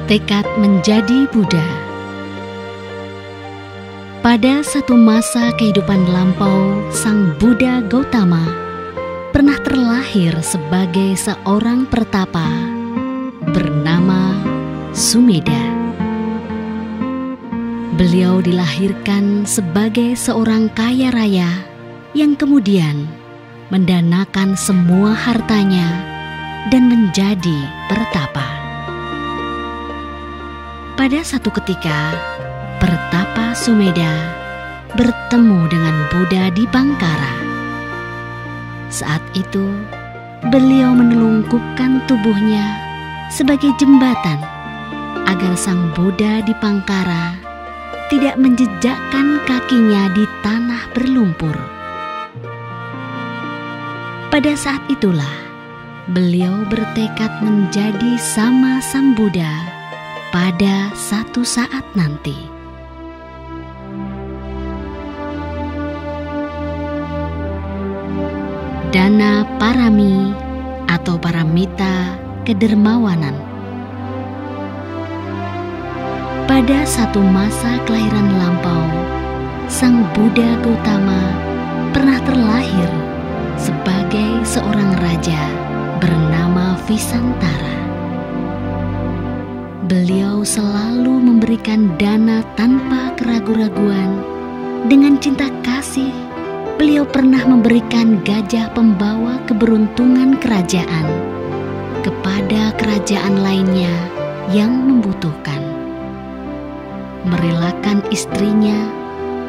Tekad menjadi Buddha. Pada satu masa kehidupan lampau, Sang Buddha Gautama pernah terlahir sebagai seorang pertapa bernama Sumedha. Beliau dilahirkan sebagai seorang kaya raya yang kemudian mendanakan semua hartanya dan menjadi pertapa. Pada satu ketika, pertapa Sumedha bertemu dengan Buddha di Bangkara. Saat itu, beliau menelungkupkan tubuhnya sebagai jembatan agar Sang Buddha di Bangkara tidak menjejakkan kakinya di tanah berlumpur. Pada saat itulah, beliau bertekad menjadi sama Sang Buddha pada satu saat nanti. Dana parami atau paramita kedermawanan. Pada satu masa kelahiran lampau, Sang Buddha Gautama pernah terlahir sebagai seorang raja bernama Visantara. Beliau selalu memberikan dana tanpa keraguan-raguan. Dengan cinta kasih, beliau pernah memberikan gajah pembawa keberuntungan kerajaan kepada kerajaan lainnya yang membutuhkan. Merelakan istrinya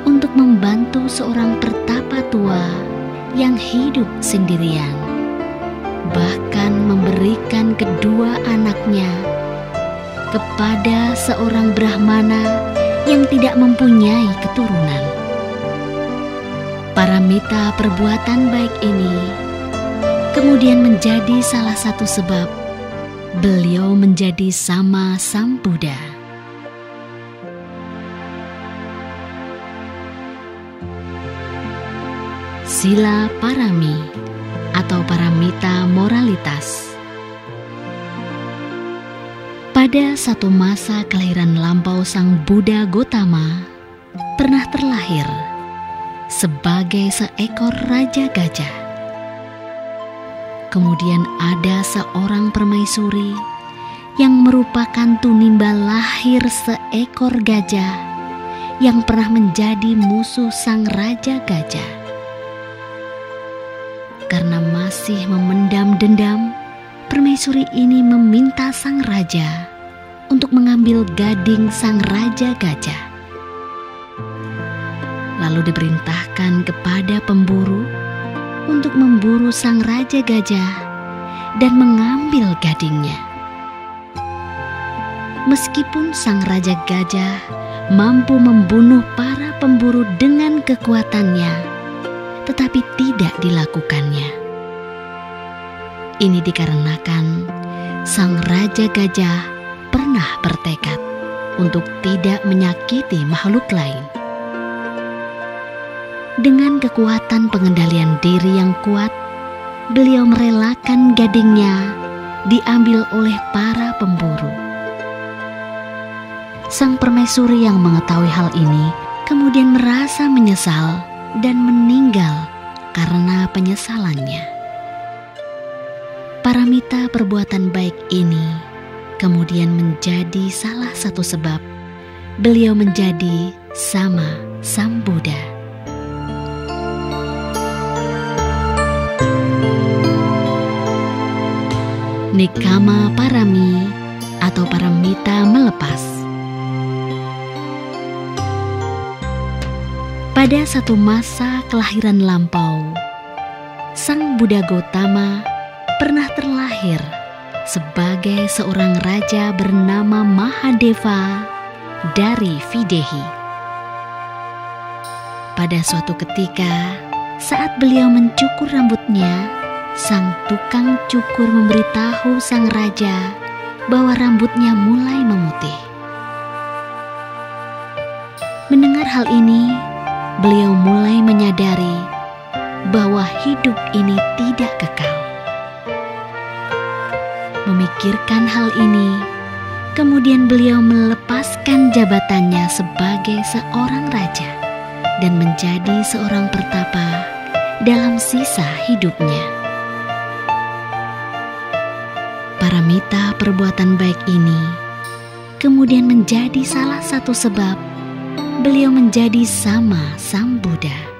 untuk membantu seorang pertapa tua yang hidup sendirian. Bahkan memberikan kedua anaknya kepada seorang Brahmana yang tidak mempunyai keturunan. Paramita perbuatan baik ini kemudian menjadi salah satu sebab beliau menjadi sama Sang Buddha. Sila parami atau paramita moralitas. Pada satu masa kelahiran lampau, Sang Buddha Gautama pernah terlahir sebagai seekor raja gajah. Kemudian ada seorang permaisuri yang merupakan tunimbal lahir seekor gajah yang pernah menjadi musuh sang raja gajah. Karena masih memendam dendam, permaisuri ini meminta sang raja untuk mengambil gading sang raja gajah. Lalu diperintahkan kepada pemburu untuk memburu sang raja gajah dan mengambil gadingnya. Meskipun sang raja gajah mampu membunuh para pemburu dengan kekuatannya, tetapi tidak dilakukannya. Ini dikarenakan sang raja gajah pernah bertekad untuk tidak menyakiti makhluk lain. Dengan kekuatan pengendalian diri yang kuat, beliau merelakan gadingnya diambil oleh para pemburu. Sang permaisuri yang mengetahui hal ini kemudian merasa menyesal dan meninggal karena penyesalannya. Paramita perbuatan baik ini kemudian menjadi salah satu sebab beliau menjadi sama Sang Buddha. Nikama parami atau paramita melepas. Pada satu masa kelahiran lampau, Sang Buddha Gautama pernah terlahir sebagai seorang raja bernama Mahadeva dari Videhi. Pada suatu ketika, saat beliau mencukur rambutnya, sang tukang cukur memberitahu sang raja bahwa rambutnya mulai memutih. Mendengar hal ini, beliau mulai menyadari bahwa hidup ini tidak kekal. Memikirkan hal ini, Kemudian beliau melepaskan jabatannya sebagai seorang raja dan menjadi seorang pertapa dalam sisa hidupnya. Paramita perbuatan baik ini kemudian menjadi salah satu sebab beliau menjadi sama Sang Buddha.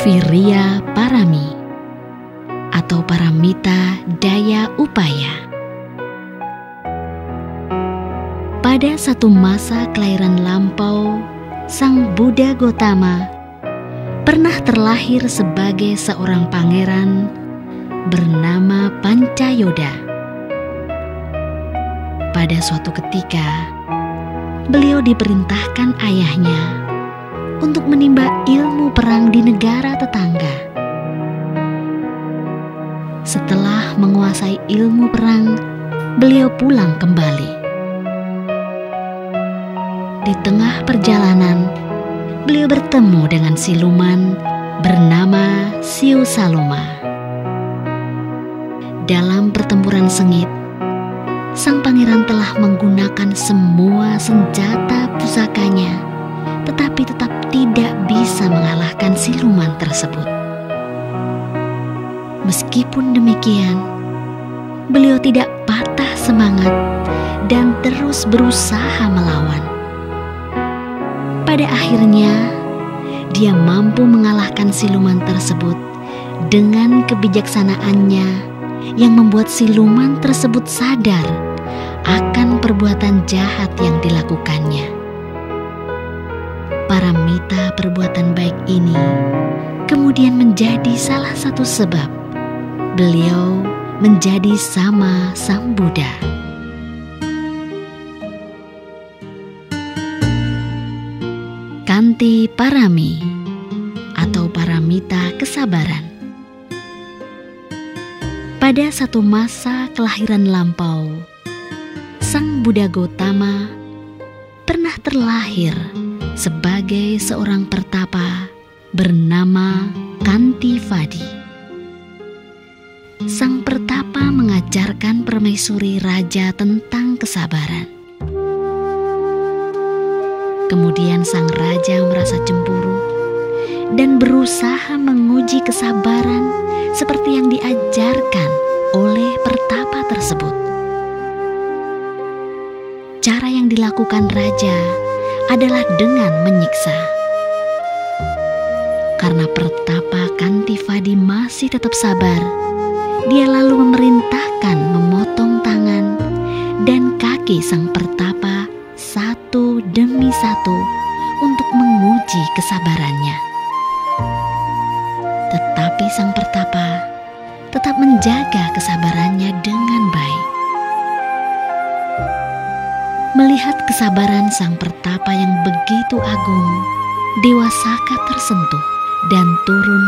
Virya Parami atau paramita daya upaya. Pada satu masa kelahiran lampau, Sang Buddha Gotama pernah terlahir sebagai seorang pangeran bernama Pancayoda. Pada suatu ketika, beliau diperintahkan ayahnya untuk menimba ilmu perang di negara tetangga. Setelah menguasai ilmu perang, beliau pulang kembali. Di tengah perjalanan, beliau bertemu dengan siluman bernama Siu Saloma. Dalam pertempuran sengit, sang pangeran telah menggunakan semua senjata pusakanya, tetapi tetap tidak bisa mengalahkan siluman tersebut. Meskipun demikian, beliau tidak patah semangat dan terus berusaha melawan. Pada akhirnya, dia mampu mengalahkan siluman tersebut dengan kebijaksanaannya yang membuat siluman tersebut sadar akan perbuatan jahat yang dilakukannya. Paramita perbuatan baik ini kemudian menjadi salah satu sebab beliau menjadi sama Sang Buddha. Kanti Parami atau paramita kesabaran. Pada satu masa kelahiran lampau, Sang Buddha Gotama pernah terlahir sebagai seorang pertapa bernama Kantivadi. Sang pertapa mengajarkan permaisuri raja tentang kesabaran. Kemudian sang raja merasa cemburu dan berusaha menguji kesabaran seperti yang diajarkan oleh pertapa tersebut. Cara yang dilakukan raja adalah dengan menyiksa. Karena pertapa Kantivadi masih tetap sabar, dia lalu memerintahkan memotong tangan dan kaki sang pertapa satu demi satu untuk menguji kesabarannya. Tetapi sang pertapa tetap menjaga kesabarannya dengan baik. Melihat kesabaran sang pertapa yang begitu agung, Dewa Saka tersentuh dan turun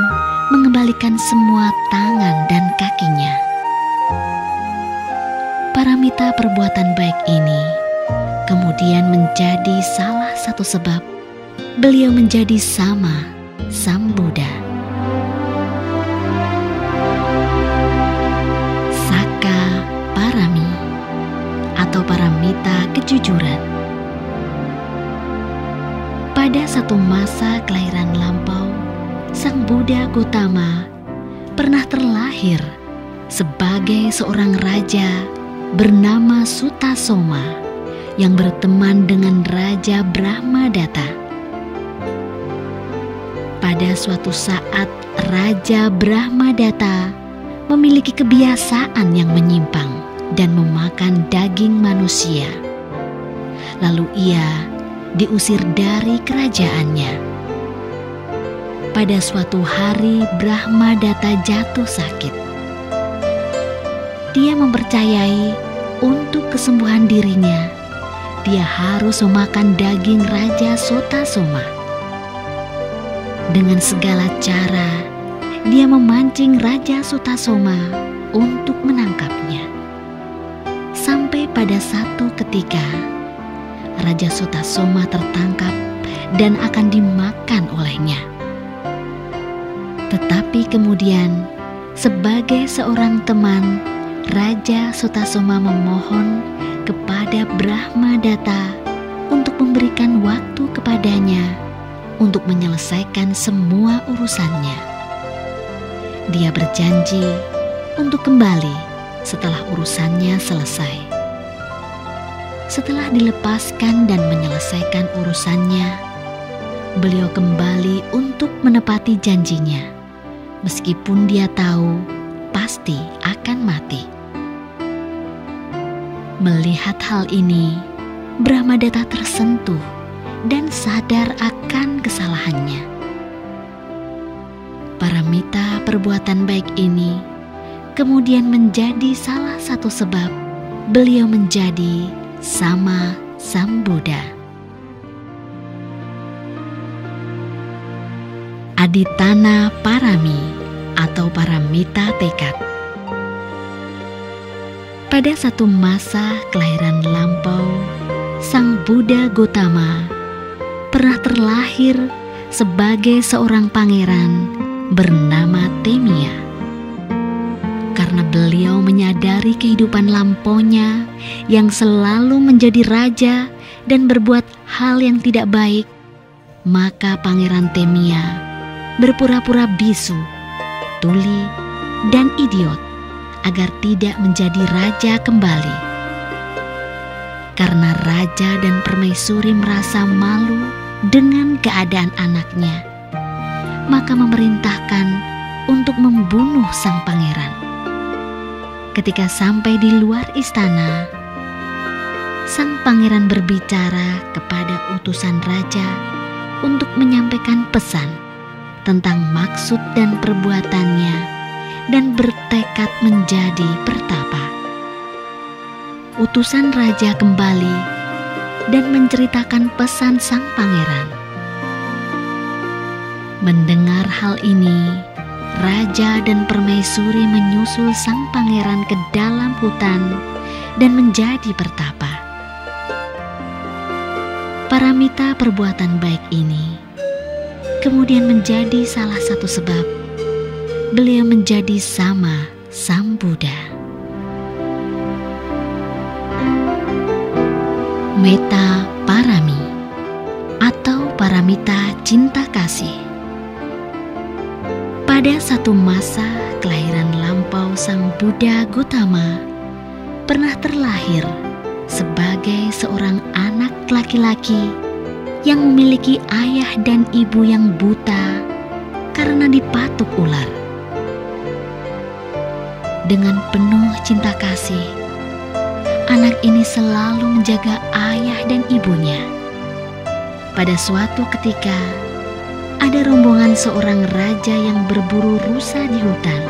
mengembalikan semua tangan dan kakinya. Paramita perbuatan baik ini kemudian menjadi salah satu sebab beliau menjadi sama Sang Buddha. Saka Parami atau paramita kejujuran. Pada satu masa kelahiran lampau, Sang Buddha Gotama pernah terlahir sebagai seorang raja bernama Sutasoma yang berteman dengan Raja Brahmadatta. Pada suatu saat, Raja Brahmadatta memiliki kebiasaan yang menyimpang dan memakan daging manusia. Lalu ia diusir dari kerajaannya. Pada suatu hari Brahmadatta jatuh sakit. Dia mempercayai untuk kesembuhan dirinya, dia harus memakan daging Raja Sutasoma. Dengan segala cara, dia memancing Raja Sutasoma untuk menangkapnya. Sampai pada satu ketika, Raja Sutasoma tertangkap dan akan dimakan olehnya. Tetapi kemudian, sebagai seorang teman, Raja Sutasoma memohon kepada Brahmadatta untuk memberikan waktu kepadanya untuk menyelesaikan semua urusannya. Dia berjanji untuk kembali setelah urusannya selesai. Setelah dilepaskan dan menyelesaikan urusannya, beliau kembali untuk menepati janjinya, meskipun dia tahu pasti akan mati. Melihat hal ini, Brahmadatta tersentuh dan sadar akan kesalahannya. Paramita perbuatan baik ini kemudian menjadi salah satu sebab beliau menjadi sama Sang Buddha. Aditana Parami atau paramita tekad. Pada satu masa kelahiran lampau, Sang Buddha Gotama pernah terlahir sebagai seorang pangeran bernama Temia. Karena beliau menyadari kehidupan lampaunya yang selalu menjadi raja dan berbuat hal yang tidak baik, maka Pangeran Temia berpura-pura bisu, tuli, dan idiot agar tidak menjadi raja kembali. Karena raja dan permaisuri merasa malu dengan keadaan anaknya, maka memerintahkan untuk membunuh sang pangeran. Ketika sampai di luar istana, sang pangeran berbicara kepada utusan raja untuk menyampaikan pesan tentang maksud dan perbuatannya dan bertekad menjadi pertapa. Utusan raja kembali dan menceritakan pesan sang pangeran. Mendengar hal ini, raja dan permaisuri menyusul sang pangeran ke dalam hutan dan menjadi pertapa. Paramita perbuatan baik ini kemudian menjadi salah satu sebab beliau menjadi sama Sang Buddha. Metta Parami atau paramita cinta kasih. Pada satu masa kelahiran lampau Sang Buddha Gotama pernah terlahir sebagai seorang anak laki-laki yang memiliki ayah dan ibu yang buta karena dipatuk ular. Dengan penuh cinta kasih, anak ini selalu menjaga ayah dan ibunya. Pada suatu ketika, ada rombongan seorang raja yang berburu rusa di hutan.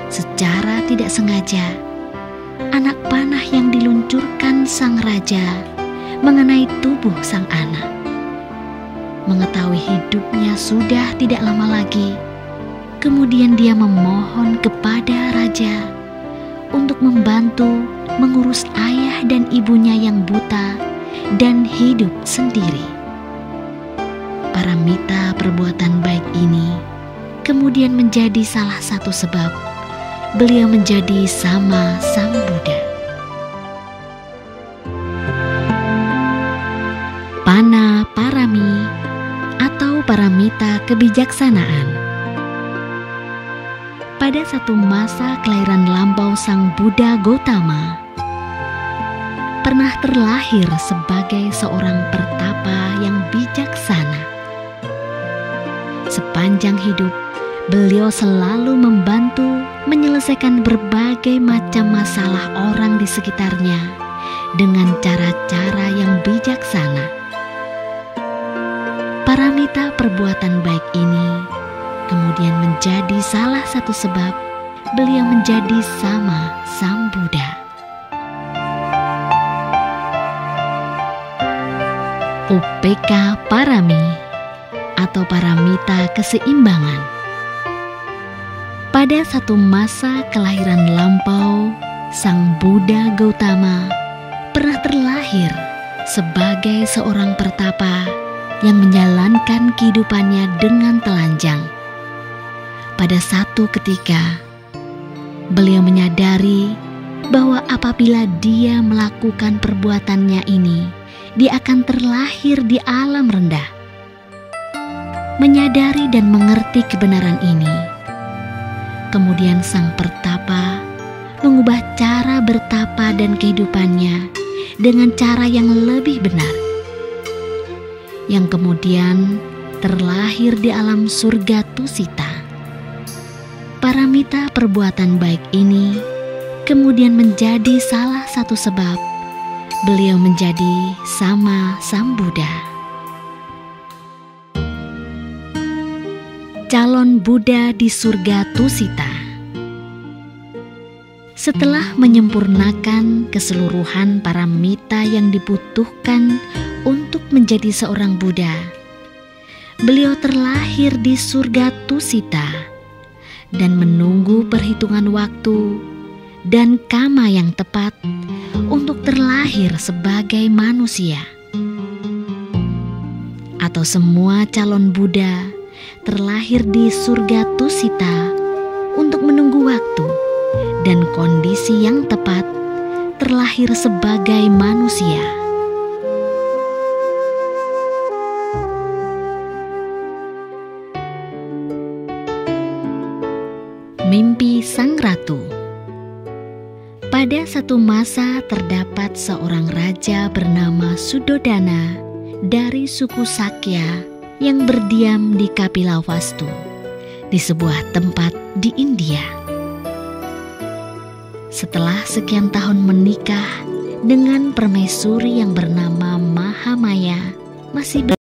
Secara tidak sengaja, anak panah yang diluncurkan sang raja mengenai tubuh sang anak. Mengetahui hidupnya sudah tidak lama lagi, kemudian dia memohon kepada raja untuk membantu mengurus ayah dan ibunya yang buta dan hidup sendiri. Paramita perbuatan baik ini kemudian menjadi salah satu sebab beliau menjadi sama Sang Buddha. Pana Parami atau paramita kebijaksanaan. Pada satu masa kelahiran lampau Sang Buddha Gotama pernah terlahir sebagai seorang pertapa yang bijaksana. Sepanjang hidup, beliau selalu membantu menyelesaikan berbagai macam masalah orang di sekitarnya dengan cara-cara yang bijaksana. Paramita perbuatan baik ini kemudian menjadi salah satu sebab beliau menjadi sama Sang Buddha. Upeka Parami atau paramita keseimbangan. Pada satu masa kelahiran lampau, Sang Buddha Gotama pernah terlahir sebagai seorang pertapa yang menjalankan kehidupannya dengan telanjang. pada satu ketika beliau menyadari bahwa apabila dia melakukan perbuatannya ini, dia akan terlahir di alam rendah. Menyadari dan mengerti kebenaran ini, kemudian sang pertapa mengubah cara bertapa dan kehidupannya dengan cara yang lebih benar, yang kemudian terlahir di alam surga Tusita. Paramita perbuatan baik ini kemudian menjadi salah satu sebab beliau menjadi sama Sang Buddha. Calon Buddha di surga Tusita. Setelah menyempurnakan keseluruhan paramita yang dibutuhkan untuk menjadi seorang Buddha, beliau terlahir di surga Tusita dan menunggu perhitungan waktu dan kama yang tepat untuk terlahir sebagai manusia. Atau semua calon Buddha terlahir di surga Tusita untuk menunggu waktu dan kondisi yang tepat terlahir sebagai manusia. Mimpi Sang Ratu. Pada satu masa terdapat seorang raja bernama Sudodana dari suku Sakya yang berdiam di Kapilavastu, di sebuah tempat di India. Setelah sekian tahun menikah dengan permaisuri yang bernama Mahamaya, masih